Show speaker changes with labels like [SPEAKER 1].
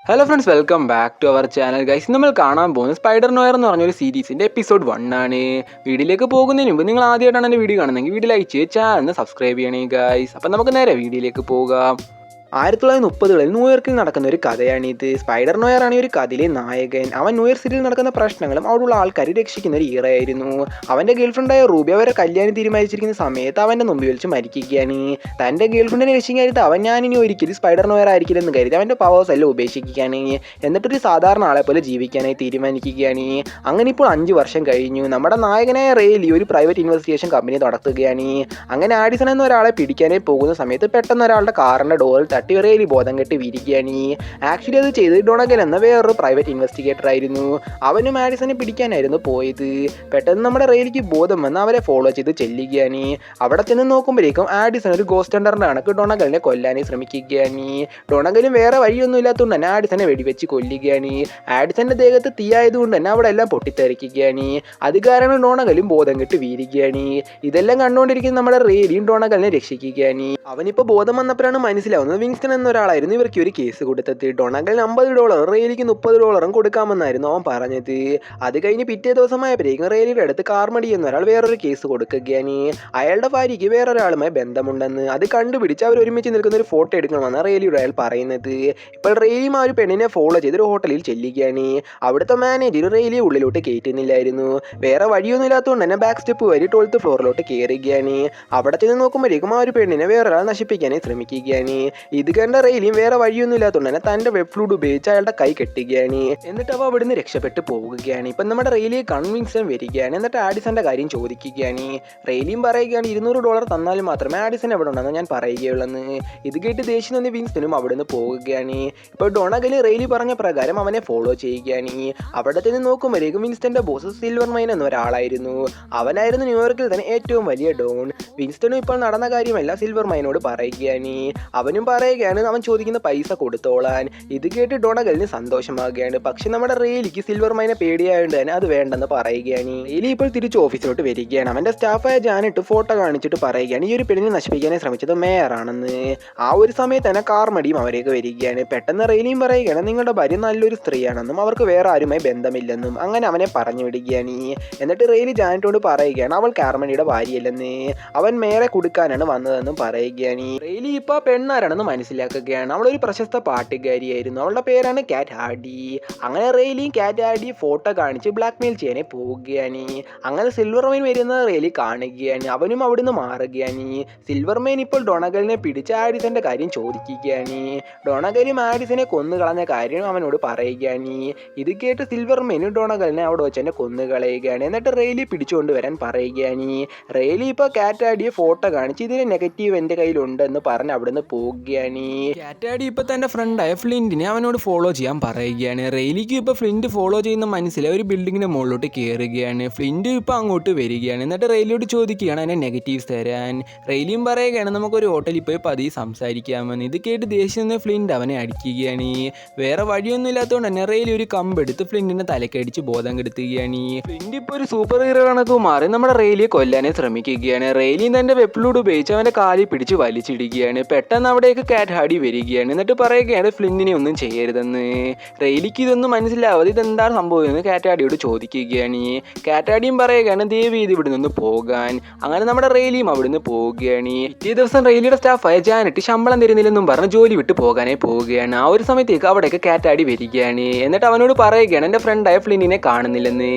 [SPEAKER 1] Hello friends, welcome back to our channel guys. നമ്മൾ കാണാൻ പോകുന്നത് സ്പൈഡർ നോയർ എന്ന് പറഞ്ഞൊരു സീരീസിൻ്റെ എപ്പിസോഡ് 1 ആണ്. വീഡിയോയിലേക്ക് പോകുന്നതിന് മുമ്പ് നിങ്ങൾ ആദ്യമായിട്ടാണ് എൻ്റെ വീഡിയോ കാണുന്നതെങ്കിൽ വീഡിയോ ലൈക്ക് ചെയ്ത് ചാനൽ സബ്സ്ക്രൈബ് ചെയ്യണേ ഗൈസ്. അപ്പം നമുക്ക് നേരെ വീഡിയോയിലേക്ക് പോകാം. 1930കളിൽ ന്യൂയോർക്കിൽ നടക്കുന്ന ഒരു കഥയാണിത്. സ്പൈഡർ നോയർ ആണ് ഈ ഒരു കഥയിലെ നായകൻ. അവൻ ന്യൂയോർക്ക് സിറ്റിയിൽ നടക്കുന്ന പ്രശ്നങ്ങളും അവിടെയുള്ള ആൾക്കാരെ രക്ഷിക്കുന്ന ഒരു ഹീറോയായിരുന്നു. അവൻ്റെ ഗേൾഫ്രണ്ടായ റൂബി അവരെ കല്യാണം തീരുമാനിച്ചിരിക്കുന്ന സമയത്ത് അവൻ്റെ മുമ്പിൽ വെച്ച് മരിക്കുകയാണ്. തൻ്റെ ഗേൾഫ്രണ്ടിനെ രക്ഷിക്കാനായിട്ട് ഞാനിനി ഒരിക്കലും സ്പൈഡർ നോയർ ആയിരിക്കില്ലെന്ന് കരുതി അവൻ്റെ പവേഴ്സ് എല്ലാം ഉപേക്ഷിക്കുകയാണ്. എന്നിട്ടൊരു സാധാരണ ആളെ പോലെ ജീവിക്കാനായി തീരുമാനിക്കുകയാണ്. അങ്ങനെ ഇപ്പോൾ 5 വർഷം കഴിഞ്ഞു. നമ്മുടെ നായകനായ റേലി ഒരു പ്രൈവറ്റ് ഇൻവെസ്റ്റിഗേഷൻ കമ്പനി നടത്തുകയാണ്. അങ്ങനെ ആഡിസൺ എന്ന ഒരാളെ പിടിക്കാനായി പോകുന്ന സമയത്ത് പെട്ടെന്ന് ഒരാളുടെ കാറിൻ്റെ ഡോറിൽ തട്ടി റേലി ബോധം കെട്ടി വീരിക്കുകയാണ്. ആക്ച്വലി അത് ചെയ്ത് ഡൊണഗൻ എന്ന വേറൊരു പ്രൈവറ്റ് ഇൻവെസ്റ്റിഗേറ്റർ ആയിരുന്നു. അവനും ആഡിസനെ പിടിക്കാനായിരുന്നു പോയത്. പെട്ടെന്ന് നമ്മുടെ റേലിക്ക് ബോധം വന്ന് അവരെ ഫോളോ ചെയ്ത് ചെല്ലുകയാണ്. അവിടെ ചെന്ന് നോക്കുമ്പോഴേക്കും ആഡിസൺ ഒരു ഗോസ്റ്റ് ഹണ്ടറിന്റെ കണക്ക് ഡൊണഗലിനെ കൊല്ലാനായി ശ്രമിക്കുകയാണ്. ഡൊണഗലും വേറെ വഴിയൊന്നും ഇല്ലാത്തതുകൊണ്ട് തന്നെ ആഡിസനെ വെടിവെച്ച് കൊല്ലുകയാണ്. ആഡിസന്റെ ദേഹത്ത് തീയായതുകൊണ്ട് തന്നെ അവിടെ എല്ലാം പൊട്ടിത്തെറിക്കുകയാണ്. അത് കാരണം ഡൊണഗലും ബോധം കെട്ട് വീരുകയാണ്. ഇതെല്ലാം കണ്ടുകൊണ്ടിരിക്കുന്ന നമ്മുടെ റേലിയും ഡൊണഗലിനെ രക്ഷിക്കുകയാണ്. അവനിപ്പോൾ ബോധം വന്നപ്പോഴാണ് മനസ്സിലാവുന്നത് വിൻസ്റ്റൺ എന്നൊരാളായിരുന്നു ഇവർക്ക് ഒരു കേസ് കൊടുത്തത്. ഡൊണഗലിന് $50, റേലിക്ക് $30 കൊടുക്കാമെന്നായിരുന്നു അവൻ പറഞ്ഞത്. അത് കഴിഞ്ഞ് പിറ്റേ ദിവസമായപ്പോഴേക്കും റേലിയുടെ അടുത്ത് കാർമഡി എന്നൊരാൾ വേറൊരു കേസ് കൊടുക്കുകയാണ്. അയാളുടെ ഭാര്യയ്ക്ക് വേറൊരാളുമായി ബന്ധമുണ്ടെന്ന്. അത് കണ്ടുപിടിച്ച് അവർ ഒരുമിച്ച് നിൽക്കുന്ന ഒരു ഫോട്ടോ എടുക്കണമെന്ന് റേലിയുടെ അയാൾ പറയുന്നത്. ഇപ്പോൾ റേലിയും ആ ഒരു പെണ്ണിനെ ഫോളോ ചെയ്ത് ഒരു ഹോട്ടലിൽ ചെല്ലുകയാണ്. അവിടുത്തെ മാനേജർ റേലിയെ ഉള്ളിലോട്ട് കയറ്റുന്നില്ലായിരുന്നു. വേറെ വഴിയൊന്നും ഇല്ലാത്തതുകൊണ്ട് തന്നെ ബാക്ക് സ്റ്റെപ്പ് വഴി 12th ഫ്ലോറിലോട്ട് കയറുകയാണ്. അവിടെ ചെന്ന് നോക്കുമ്പോഴേക്കും ആ ഒരു പെണ്ണിനെ വേറൊരാൾ നശിപ്പിക്കാനായി ശ്രമിക്കുകയാണ്. ഇത് കണ്ട റെയിലിയും വേറെ വഴിയൊന്നും ഇല്ലാത്തതുകൊണ്ട് തന്നെ തൻ്റെ വെബ് ഫ്ലൂഡ് ഉപയോഗിച്ച് അയാളുടെ കൈ കെട്ടുകയാണ്. എന്നിട്ട് അവ അവിടുന്ന് രക്ഷപ്പെട്ട് പോവുകയാണ്. ഇപ്പം നമ്മുടെ റെയിലിയെ കൺവിൻസൻ വരികയാണ്. എന്നിട്ട് ആഡിസന്റെ കാര്യം ചോദിക്കുകയാണ്. റെയിലിയും പറയുകയാണ് $200 തന്നാലും മാത്രമേ ആഡിസൺ എവിടെ ഉണ്ടെന്ന് ഞാൻ പറയുകയുള്ളെന്ന്. ഇത് കേട്ട് ദേഷ്യം തോന്നി വിൻസ്റ്റനും അവിടുന്ന് പോവുകയാണ്. ഇപ്പോൾ ഡൊണഗല് റെയിലി പറഞ്ഞ പ്രകാരം അവനെ ഫോളോ ചെയ്യുകയാണ്. അവിടെ ചെന്ന് നോക്കുമ്പോഴേക്കും വിൻസ്റ്റന്റെ ബോസ് സിൽവർ മൈൻ എന്ന ഒരാളായിരുന്നു. അവനായിരുന്നു ന്യൂയോർക്കിൽ തന്നെ ഏറ്റവും വലിയ ഡോൺ. വിൻസ്റ്റനും ഇപ്പോൾ നടന്ന കാര്യമല്ല സിൽവർ മൈനോട് പറയുകയാണ്. അവനും പറയുകയാണ് അവൻ ചോദിക്കുന്ന പൈസ കൊടുത്തോളാൻ. ഇത് കേട്ട് ഡൊണഗലിന് സന്തോഷമാകുകയാണ്. പക്ഷെ നമ്മുടെ റേലിക്ക് സിൽവർ മൈനെ പേടിയായതുകൊണ്ട് തന്നെ അത് വേണ്ടെന്ന് പറയുകയാണ്. റേലി ഇപ്പോൾ തിരിച്ച് ഓഫീസിലോട്ട് വരികയാണ്. അവൻ്റെ സ്റ്റാഫായ ജാനിട്ട് ഫോട്ടോ കാണിച്ചിട്ട് പറയുകയാണ് ഈ ഒരു പെണ്ണിനെ നശിപ്പിക്കാനായി ശ്രമിച്ചത് മേയറാണെന്ന്. ആ ഒരു സമയത്ത് തന്നെ കാർമടിയും അവരേക്ക് വരികയാണ്. പെട്ടെന്ന് റേലിയും പറയുകയാണ് നിങ്ങളുടെ ഭാര്യ നല്ലൊരു സ്ത്രീയാണെന്നും അവർക്ക് വേറെ ആരുമായി ബന്ധമില്ലെന്നും. അങ്ങനെ അവനെ പറഞ്ഞു വിടുകയാണ്. എന്നിട്ട് റേലി ജാനിട്ടോട് പറയുകയാണ് അവൾ കാർമണിയുടെ ഭാര്യയല്ലെന്ന്, അവൻ മേയറെ കൊടുക്കാനാണ് വന്നതെന്നും പറയുകയാണ്. റേലി ഇപ്പോൾ പെണ്ണാരാണെന്ന് മനസ്സിലാക്കുകയാണ്. അവളൊരു പ്രശസ്ത പാട്ടുകാരിയായിരുന്നു. അവളുടെ പേരാണ് കാറ്റ് ഹാർഡി. അങ്ങനെ റേലിയും കാറ്റ് ഹാർഡി ഫോട്ടോ കാണിച്ച് ബ്ലാക്ക് മെയിൽ ചെയ്യാനായി പോവുകയാണ്. അങ്ങനെ സിൽവർ മൈൻ വരുന്നത് റേലി കാണുകയാണ്. അവനും അവിടുന്ന് മാറുകയാണ്. സിൽവർ മൈൻ ഇപ്പോൾ ഡൊണഗലിനെ പിടിച്ച് ആഡിസന്റെ കാര്യം ചോദിക്കുകയാണ്. ഡൊണഗലും ആഡിസനെ കൊന്നുകളഞ്ഞ കാര്യം അവനോട് പറയുകയാണ്. ഇത് കേട്ട് സിൽവർ മൈനും ഡൊണഗലിനെ അവിടെ വെച്ച് തന്നെ കൊന്നുകളയുകയാണ്. എന്നിട്ട് റേലി പിടിച്ചുകൊണ്ടുവരാൻ പറയുകയാണ്. റേലി ഇപ്പോൾ കാറ്റ് ഹാർഡിയെ ഫോട്ടോ കാണിച്ച് ഇതിന് നെഗറ്റീവ് എൻ്റെ കയ്യിലുണ്ടെന്ന് പറഞ്ഞ് അവിടുന്ന് പോവുകയാണ്. കാറ്റാടി ഇപ്പോൾ തൻ്റെ ഫ്രണ്ടായ ഫ്ലിൻറ്റിനെ അവനോട് ഫോളോ ചെയ്യാൻ പറയുകയാണ്. റെയിലിക്ക് ഇപ്പോൾ ഫ്ലിൻറ്റ് ഫോളോ ചെയ്യുന്ന മനസ്സിലായി ഒരു ബിൽഡിങ്ങിൻ്റെ മുകളിലോട്ട് കയറുകയാണ്. ഫ്ലിൻറ്റ് ഇപ്പോൾ അങ്ങോട്ട് വരികയാണ്. എന്നിട്ട് റെയിലിയോട് ചോദിക്കുകയാണ് അതിനെ നെഗറ്റീവ്സ് തരാൻ. റെയിലിയും പറയുകയാണ് നമുക്കൊരു ഹോട്ടലിൽ പോയി പതിയെ സംസാരിക്കാമെന്ന്. ഇത് കേട്ട് ദേഷ്യം ഫ്ലിൻറ്റ് അവനെ അടിക്കുകയാണ്. വേറെ വഴിയൊന്നും ഇല്ലാത്തതുകൊണ്ട് തന്നെ റെയിലി ഒരു കമ്പെടുത്ത് ഫ്ലിൻറ്റിനെ തലക്കടിച്ച് ബോധം കെടുത്തുകയാണ്. ഫ്ലിൻറ്റ് ഇപ്പോൾ ഒരു സൂപ്പർ ഹീറോ കണക്ക് മാറി നമ്മുടെ റെയിലിയെ കൊല്ലാനെ ശ്രമിക്കുകയാണ്. റെയിലിയും തൻ്റെ വെപ്പിലൂടെ ഉപയോഗിച്ച് അവൻ്റെ കാലിൽ പിടിച്ച് വലിച്ചിടുകയാണ്. പെട്ടെന്ന് അവിടേക്ക് കാറ്റ് ഹാർഡി വരികയാണ്. എന്നിട്ട് പറയുകയാണ് ഫ്ലിൻറ്റിനെ ഒന്നും ചെയ്യരുതെന്ന്. റെയിലിക്ക് ഇതൊന്നും മനസ്സിലാവാതെ ഇതെന്താണ് സംഭവിച്ചതെന്ന് കാറ്റ് ഹാർഡിയോട് ചോദിക്കുകയാണ്. കാറ്റ് ഹാർഡിയും പറയുകയാണ് ദയവ് ചെയ്ത് ഇവിടെ നിന്ന് പോകാൻ. അങ്ങനെ നമ്മുടെ റെയിലിയും അവിടുന്ന് പോവുകയാണ്. പിറ്റേ ദിവസം റെയിലിയുടെ സ്റ്റാഫായ ജാനറ്റ് ശമ്പളം തരുന്നില്ലെന്നും പറഞ്ഞ് ജോലി വിട്ട് പോകാനായി പോവുകയാണ്. ആ ഒരു സമയത്തേക്ക് അവിടേക്ക് കാറ്റ് ഹാർഡി വരികയാണ്. എന്നിട്ട് അവനോട് പറയുകയാണ് എൻ്റെ ഫ്രണ്ടായ ഫ്ലിൻറ്റിനെ കാണുന്നില്ലെന്ന്.